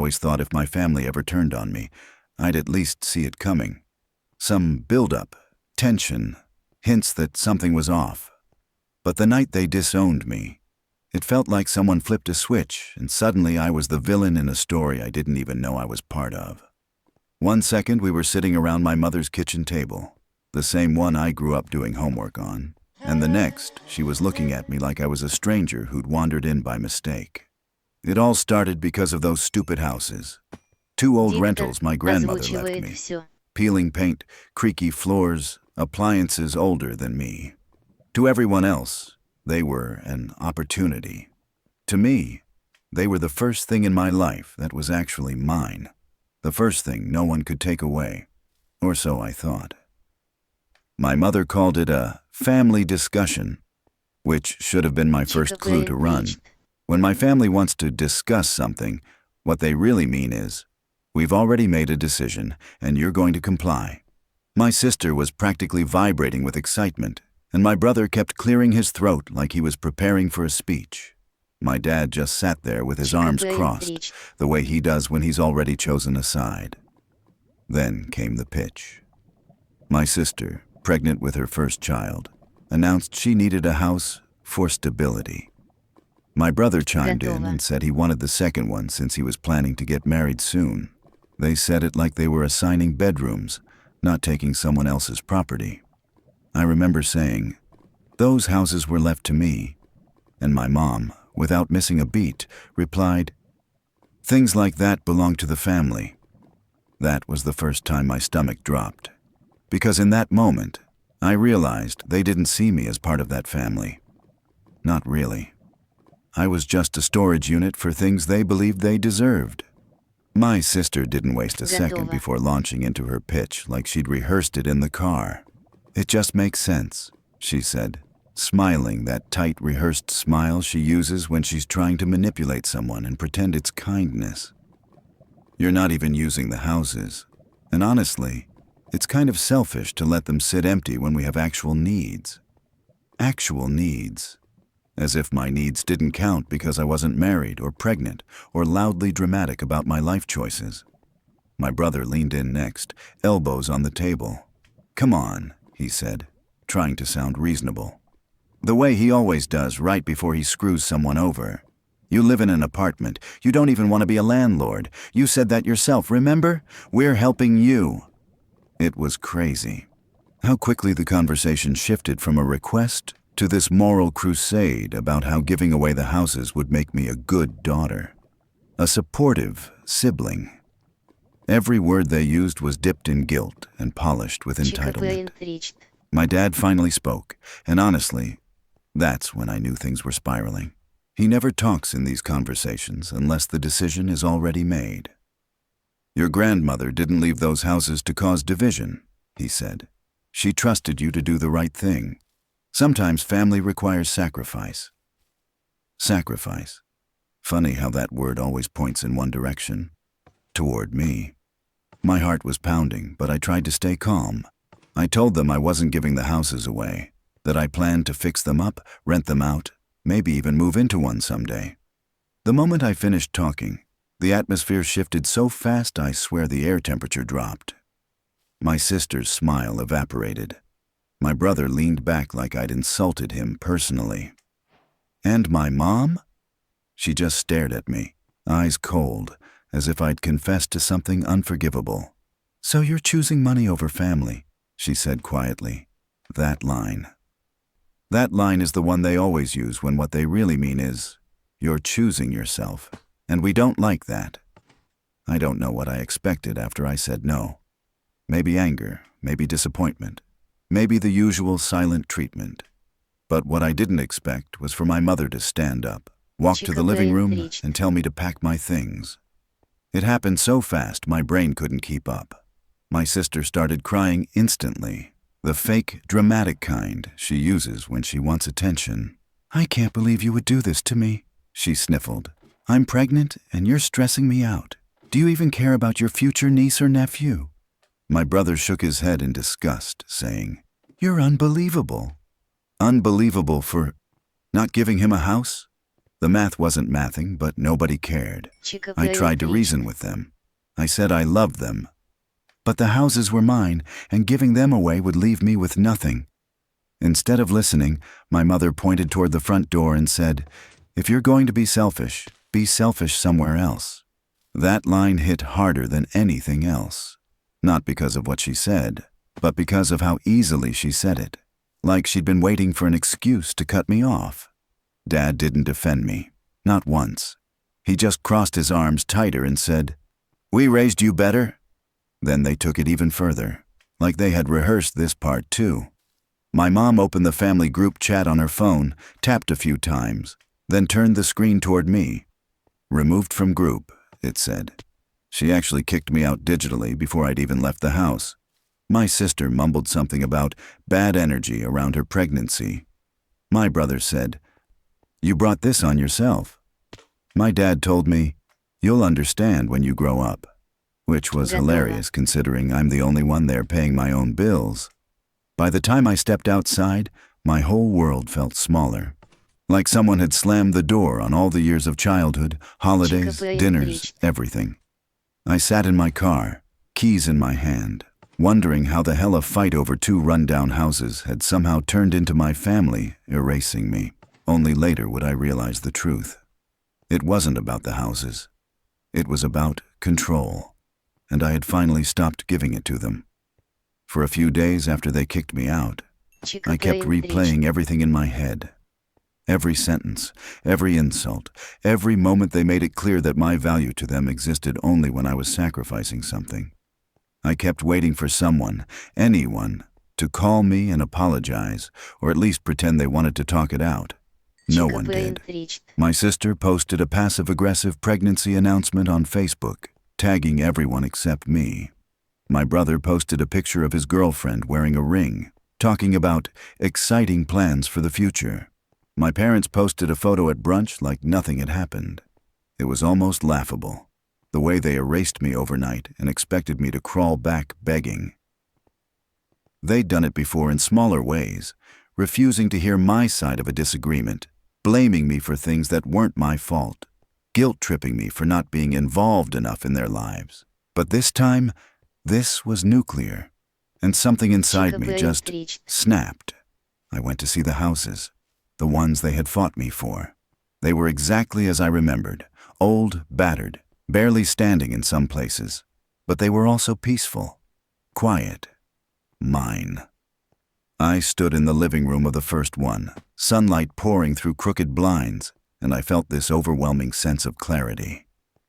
always thought if my family ever turned on me, I'd at least see it coming. Some build-up, tension, hints that something was off. But the night they disowned me, it felt like someone flipped a switch, and suddenly I was the villain in a story I didn't even know I was part of. One second we were sitting around my mother's kitchen table, the same one I grew up doing homework on, and the next she was looking at me like I was a stranger who'd wandered in by mistake. It all started because of those stupid houses. 2 old rentals my grandmother left me. Peeling paint, creaky floors, appliances older than me. To everyone else, they were an opportunity. To me, they were the first thing in my life that was actually mine. The first thing no one could take away. Or so I thought. My mother called it a family discussion, which should have been my first clue to run. When my family wants to discuss something, what they really mean is, we've already made a decision, and you're going to comply. My sister was practically vibrating with excitement, and my brother kept clearing his throat like he was preparing for a speech. My dad just sat there with his arms crossed, the way he does when he's already chosen a side. Then came the pitch. My sister, pregnant with her first child, announced she needed a house for stability. My brother chimed in and said he wanted the second one since he was planning to get married soon. They said it like they were assigning bedrooms, not taking someone else's property. I remember saying, "Those houses were left to me," and my mom, without missing a beat, replied, "Things like that belong to the family." That was the first time my stomach dropped, because in that moment, I realized they didn't see me as part of that family. Not really. I was just a storage unit for things they believed they deserved. My sister didn't waste a second before launching into her pitch like she'd rehearsed it in the car. "It just makes sense," she said, smiling that tight, rehearsed smile she uses when she's trying to manipulate someone and pretend it's kindness. You're not even using the houses. And honestly, it's kind of selfish to let them sit empty when we have actual needs. Actual needs. As if my needs didn't count because I wasn't married or pregnant or loudly dramatic about my life choices. My brother leaned in next, elbows on the table. "Come on," he said, trying to sound reasonable. The way he always does right before he screws someone over. "You live in an apartment. You don't even want to be a landlord. You said that yourself, remember? We're helping you." It was crazy. How quickly the conversation shifted from a request to this moral crusade about how giving away the houses would make me a good daughter. A supportive sibling. Every word they used was dipped in guilt and polished with entitlement. My dad finally spoke, and honestly, that's when I knew things were spiraling. He never talks in these conversations unless the decision is already made. "Your grandmother didn't leave those houses to cause division," he said. "She trusted you to do the right thing. Sometimes family requires sacrifice." Sacrifice. Funny how that word always points in one direction. Toward me. My heart was pounding, but I tried to stay calm. I told them I wasn't giving the houses away, that I planned to fix them up, rent them out, maybe even move into one someday. The moment I finished talking, the atmosphere shifted so fast I swear the air temperature dropped. My sister's smile evaporated. My brother leaned back like I'd insulted him personally. And my mom? She just stared at me, eyes cold, as if I'd confessed to something unforgivable. "So you're choosing money over family," she said quietly. That line. That line is the one they always use when what they really mean is, you're choosing yourself, and we don't like that. I don't know what I expected after I said no. Maybe anger, maybe disappointment. Maybe the usual silent treatment. But what I didn't expect was for my mother to stand up, walk to the living room, and tell me to pack my things. It happened so fast my brain couldn't keep up. My sister started crying instantly, the fake, dramatic kind she uses when she wants attention. "I can't believe you would do this to me," she sniffled. "I'm pregnant and you're stressing me out. Do you even care about your future niece or nephew?" My brother shook his head in disgust, saying, "You're unbelievable." Unbelievable for not giving him a house? The math wasn't mathing, but nobody cared. I tried to reason with them. I said I loved them. But the houses were mine, and giving them away would leave me with nothing. Instead of listening, my mother pointed toward the front door and said, "If you're going to be selfish somewhere else." That line hit harder than anything else. Not because of what she said, but because of how easily she said it. Like she'd been waiting for an excuse to cut me off. Dad didn't defend me. Not once. He just crossed his arms tighter and said, "We raised you better?" Then they took it even further, like they had rehearsed this part too. My mom opened the family group chat on her phone, tapped a few times, then turned the screen toward me. "Removed from group," it said. She actually kicked me out digitally before I'd even left the house. My sister mumbled something about bad energy around her pregnancy. My brother said, "You brought this on yourself." My dad told me, "You'll understand when you grow up," which was hilarious considering I'm the only one there paying my own bills. By the time I stepped outside, my whole world felt smaller. Like someone had slammed the door on all the years of childhood, holidays, dinners, everything. I sat in my car, keys in my hand, wondering how the hell a fight over 2 rundown houses had somehow turned into my family erasing me. Only later would I realize the truth. It wasn't about the houses. It was about control, and I had finally stopped giving it to them. For a few days after they kicked me out, I kept replaying everything in my head. Every sentence, every insult, every moment they made it clear that my value to them existed only when I was sacrificing something. I kept waiting for someone, anyone, to call me and apologize, or at least pretend they wanted to talk it out. No one did. My sister posted a passive-aggressive pregnancy announcement on Facebook, tagging everyone except me. My brother posted a picture of his girlfriend wearing a ring, talking about exciting plans for the future. My parents posted a photo at brunch like nothing had happened. It was almost laughable, the way they erased me overnight and expected me to crawl back begging. They'd done it before in smaller ways, refusing to hear my side of a disagreement, blaming me for things that weren't my fault, guilt-tripping me for not being involved enough in their lives. But this time, this was nuclear, and something inside me just snapped. I went to see the houses, the ones they had fought me for. They were exactly as I remembered, old, battered, barely standing in some places, but they were also peaceful, quiet, mine. I stood in the living room of the first one, sunlight pouring through crooked blinds, and I felt this overwhelming sense of clarity.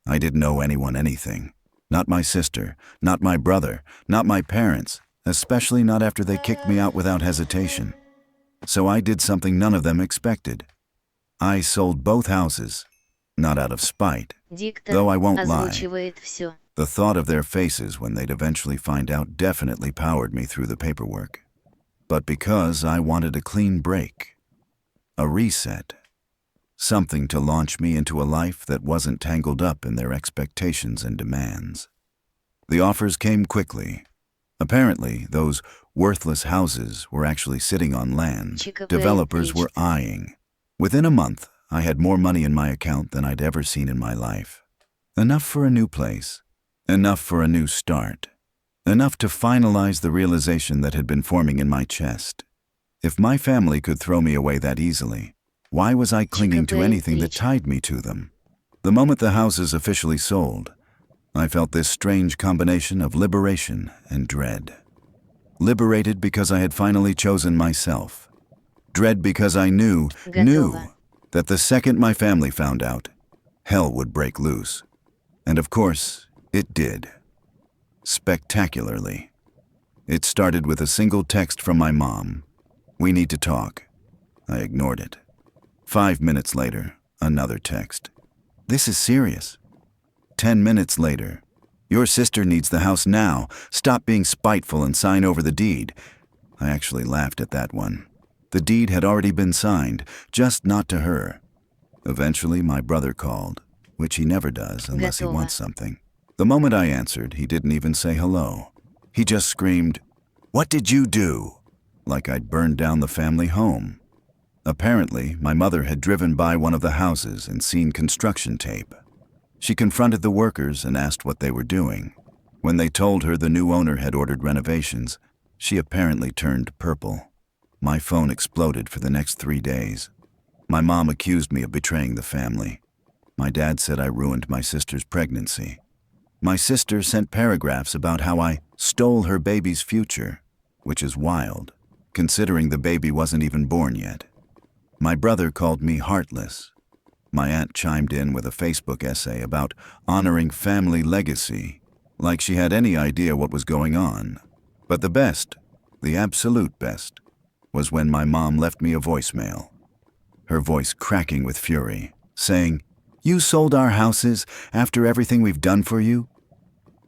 I didn't owe anyone anything. Not my sister, not my brother, not my parents, especially not after they kicked me out without hesitation. So I did something none of them expected. I sold both houses, not out of spite, though I won't lie. The thought of their faces when they'd eventually find out definitely powered me through the paperwork. But because I wanted a clean break, a reset, something to launch me into a life that wasn't tangled up in their expectations and demands. The offers came quickly. Apparently, those worthless houses were actually sitting on land developers were eyeing. Within a month, I had more money in my account than I'd ever seen in my life. Enough for a new place, enough for a new start. Enough to finalize the realization that had been forming in my chest. If my family could throw me away that easily, why was I clinging to anything that tied me to them? The moment the houses officially sold, I felt this strange combination of liberation and dread. Liberated because I had finally chosen myself. Dread because I knew that the second my family found out, hell would break loose. And of course, it did. Spectacularly. It started with a single text from my mom. "We need to talk." I ignored it. 5 minutes later, another text. "This is serious." 10 minutes later, "Your sister needs the house now. Stop being spiteful and sign over the deed." I actually laughed at that one. The deed had already been signed, just not to her. Eventually, my brother called, which he never does unless he wants something. The moment I answered, he didn't even say hello. He just screamed, "What did you do?" Like I'd burned down the family home. Apparently, my mother had driven by one of the houses and seen construction tape. She confronted the workers and asked what they were doing. When they told her the new owner had ordered renovations, she apparently turned purple. My phone exploded for the next 3 days. My mom accused me of betraying the family. My dad said I ruined my sister's pregnancy. My sister sent paragraphs about how I stole her baby's future, which is wild, considering the baby wasn't even born yet. My brother called me heartless. My aunt chimed in with a Facebook essay about honoring family legacy, like she had any idea what was going on. But the best, the absolute best, was when my mom left me a voicemail, her voice cracking with fury, saying, "You sold our houses after everything we've done for you?"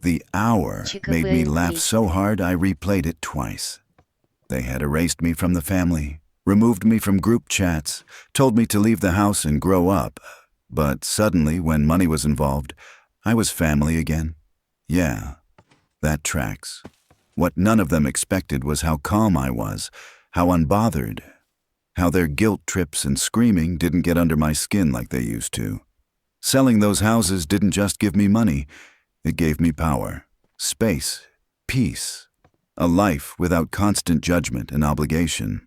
The hour made me laugh so hard I replayed it twice. They had erased me from the family, removed me from group chats, told me to leave the house and grow up. But suddenly, when money was involved, I was family again. Yeah, that tracks. What none of them expected was how calm I was, how unbothered, how their guilt trips and screaming didn't get under my skin like they used to. Selling those houses didn't just give me money, it gave me power, space, peace, a life without constant judgment and obligation.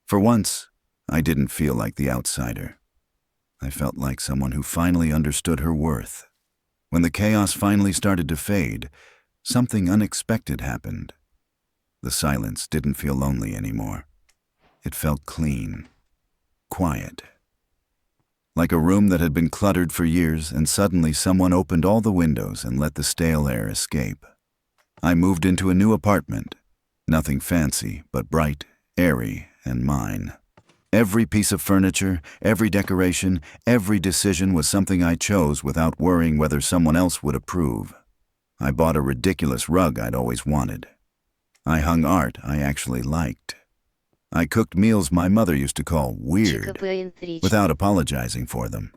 For once, I didn't feel like the outsider. I felt like someone who finally understood her worth. When the chaos finally started to fade, something unexpected happened. The silence didn't feel lonely anymore. It felt clean, quiet. Like a room that had been cluttered for years, and suddenly someone opened all the windows and let the stale air escape. I moved into a new apartment. Nothing fancy, but bright, airy, and mine. Every piece of furniture, every decoration, every decision was something I chose without worrying whether someone else would approve. I bought a ridiculous rug I'd always wanted. I hung art I actually liked. I cooked meals my mother used to call weird, without apologizing for them.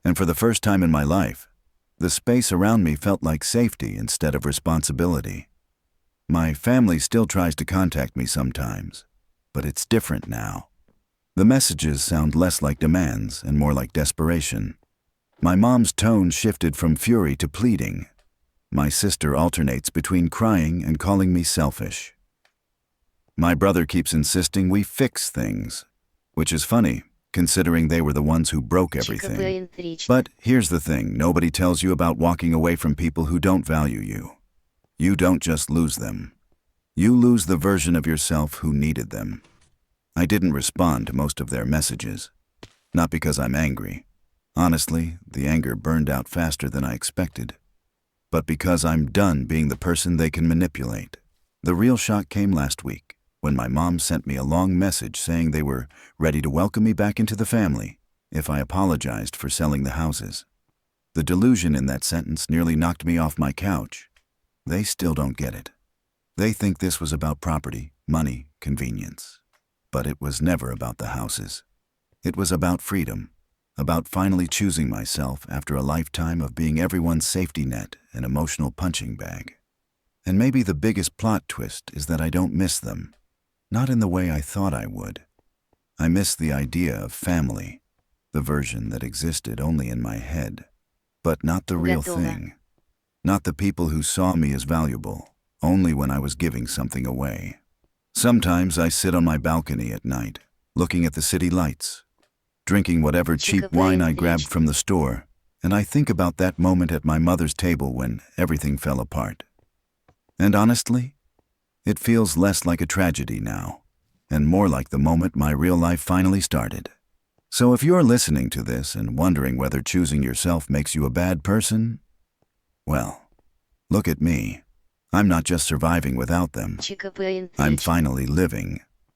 And for the first time in my life, the space around me felt like safety instead of responsibility. My family still tries to contact me sometimes, but it's different now. The messages sound less like demands and more like desperation. My mom's tone shifted from fury to pleading. My sister alternates between crying and calling me selfish. My brother keeps insisting we fix things, which is funny, considering they were the ones who broke everything. But here's the thing, nobody tells you about walking away from people who don't value you. You don't just lose them. You lose the version of yourself who needed them. I didn't respond to most of their messages. Not because I'm angry. Honestly, the anger burned out faster than I expected. But because I'm done being the person they can manipulate. The real shock came last week, when my mom sent me a long message saying they were ready to welcome me back into the family if I apologized for selling the houses. The delusion in that sentence nearly knocked me off my couch. They still don't get it. They think this was about property, money, convenience. But it was never about the houses. It was about freedom, about finally choosing myself after a lifetime of being everyone's safety net and emotional punching bag. And maybe the biggest plot twist is that I don't miss them. Not in the way I thought I would. I miss the idea of family, the version that existed only in my head. But not the real thing. Not the people who saw me as valuable, only when I was giving something away. Sometimes I sit on my balcony at night, looking at the city lights, drinking whatever cheap wine I grabbed from the store, and I think about that moment at my mother's table when everything fell apart. And honestly, it feels less like a tragedy now, and more like the moment my real life finally started. So if you're listening to this and wondering whether choosing yourself makes you a bad person, well, look at me. I'm not just surviving without them. I'm finally living.